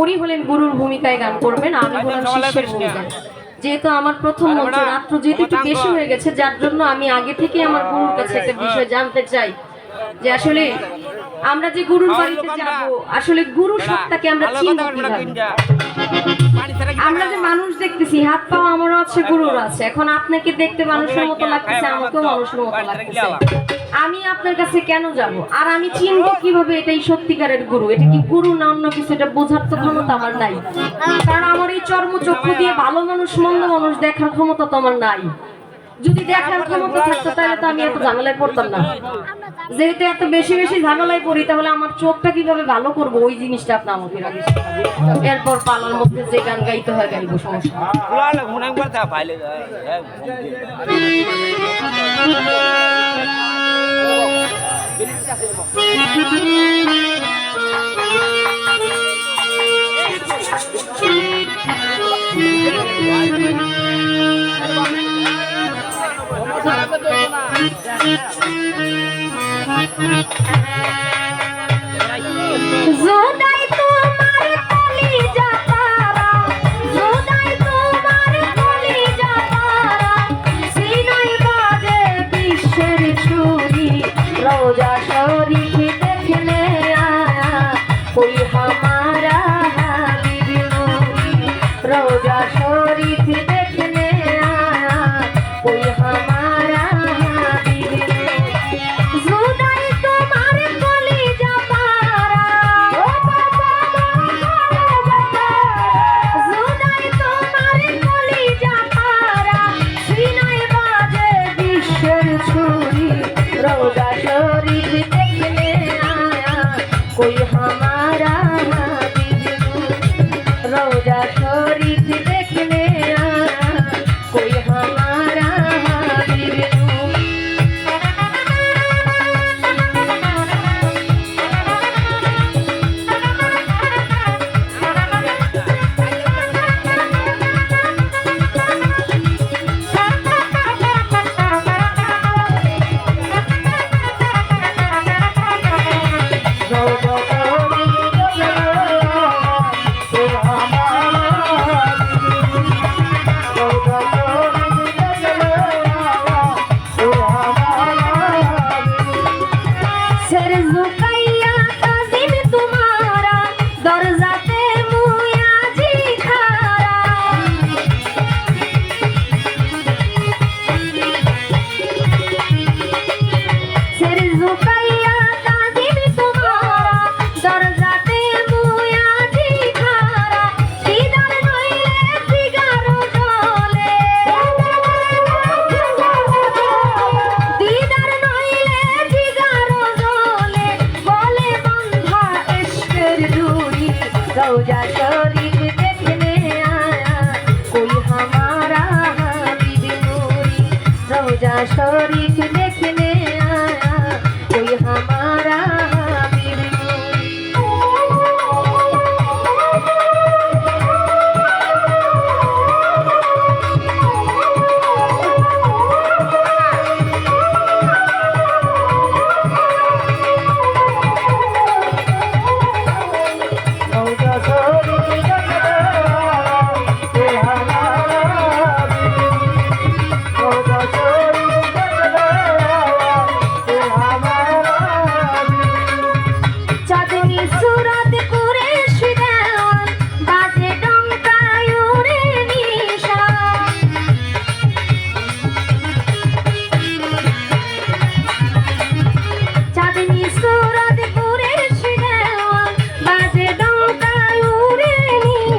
উনি হলেন গুরুর ভূমিকায় গান করবেন, আমি হলাম শিষ্যের ভূমিকায়। যেহেতু আমার প্রথম মঞ্চ, রাত্র যেহেতু একটু বেশি হয়ে গেছে, যার জন্য আমি আগে থেকে আমার গুরুর কাছে একটা বিষয় জানতে চাই যে আসলে আমরা যে গুরুর বাড়িতে যাব, আসলে গুরু সত্তাকে আমরা চিনব কিভাবে? আমরা যে মানুষ দেখতেছি, হাত পা আমারও আছে, গুরুর আছে। এখন আপনাকে দেখতে মানুষের মতো লাগতেছে, আমাকেও মানুষের মতো লাগতেছে। আমি আপনার কাছে কেন যাব, আর আমি চিনবো কিভাবে এটাই সত্যিকারের গুরু? এটা কি গুরু না অন্য কিছু, এটা বোঝার তো ক্ষমতা আমার নাই। কারণ আমার এই চর্মচক্ষু দিয়ে ভালো মানুষ মন্দ মানুষ দেখার ক্ষমতা তো আমার নাই। যদি দেখার ক্ষমতা থাকতো তাহলে তো আমি এত ঝামেলায় পড়তাম না। যেহেতু এত বেশি বেশি ঝামেলায় পড়ি, তাহলে আমার চোখটা কিভাবে ভালো করবো ওই জিনিসটা আপনি আমাকে আগে শেখাবেন। এরপর পালার মধ্যে যে গান গাইতে হয় গাইবো, সমস্যা জোদাই তোমার কলিজা তারা, জোদাই তোমার কলিজা তারা, সিনাই বাজে বিশ্বের ছুরি, রোজা শরীফ দেখনে আয়া কোই হামারা হাবিব নূরি, রোজা শরীফ দেখনে আয়া কোই হামারা হাবিব নূরি, জোদাই তোমার কলিজা তারা, জোদাই তোমার কলিজা তারা, সিনাই বাজে বিশ্বের ছুরি, রোজা শরীফ দেখনে আয়া কোই হামারা হাবিব নূরি, রোজা শরীফ দেখনে আয়া কোই হামারা হাবিব নূরি। सर झुकाइया काजिम तुम्हारा, दरजाते मुया जी खारा, सर झुकाइया काजिम तुम्हारा, दरजाते मुया जी खारा, दीदार नइले फिगारो जले, दीदार नइले फिगारो जले, बोले बंधा इश्केर डोरी, रौजा शरीफ देखने आया कोई हमारा हाबिब नूरी, रौजा शरीफ देखने आया कोई हमारा हाबिब नूरी। रौजा शरीफ देखने आया कोई हमारा हाबिब नूरी, रौजा शरीफ देखने आया कोई हमारा हाबिब नूरी। चाँदनी सूरत कुरैश देवान, बाजे डंकाय उड़े निशान, चाँदनी सूरत कुरैश देवान, बाजे डंकाय उड़े निशान।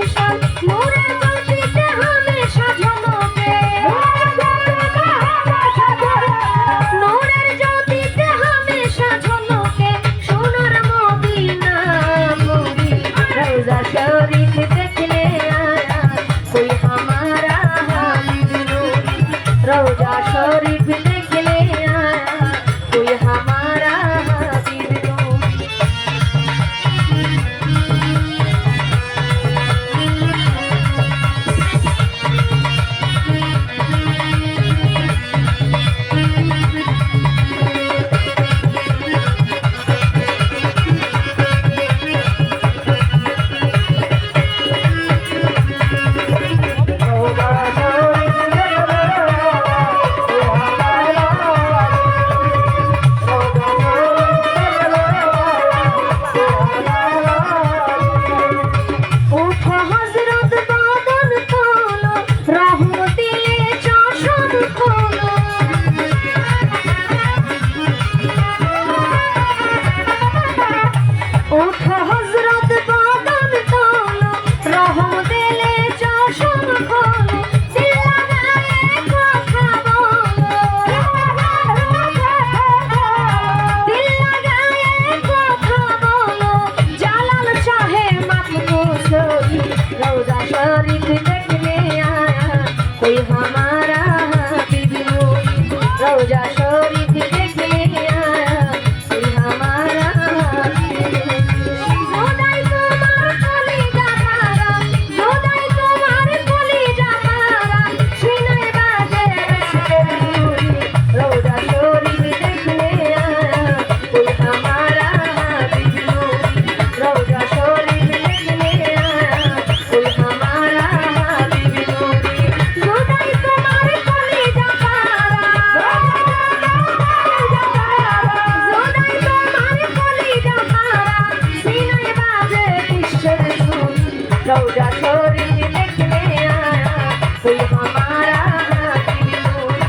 रौजा शरीफ देखने आया कोई हमारा हाबिब नूरी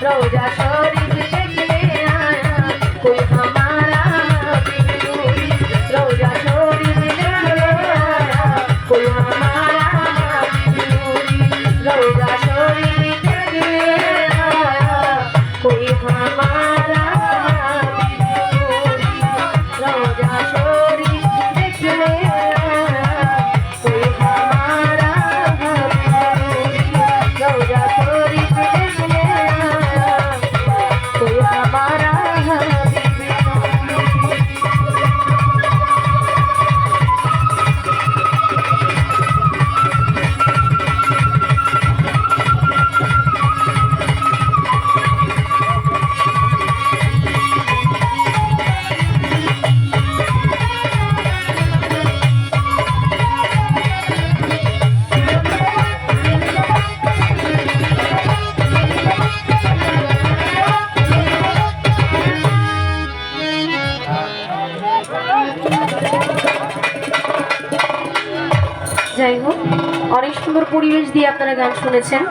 रौजा शरीफ देखने आया कोई हमारा हाबिब नूरी रौजा शरीफ देखने आया कोई हमारा हाबिब नूरी रौजा शरीफ देखने आया कोई हमारा हाबिब नूरी रौजा शरीफ देखने आया कोई हमारा हाबिब नूरी रौजा शरीफ देखने आया कोई हमारा हाबिब नूरी। যাই হোক, অনেক সুন্দর পরিবেশ দিয়ে আপনারা গান শুনেছেন।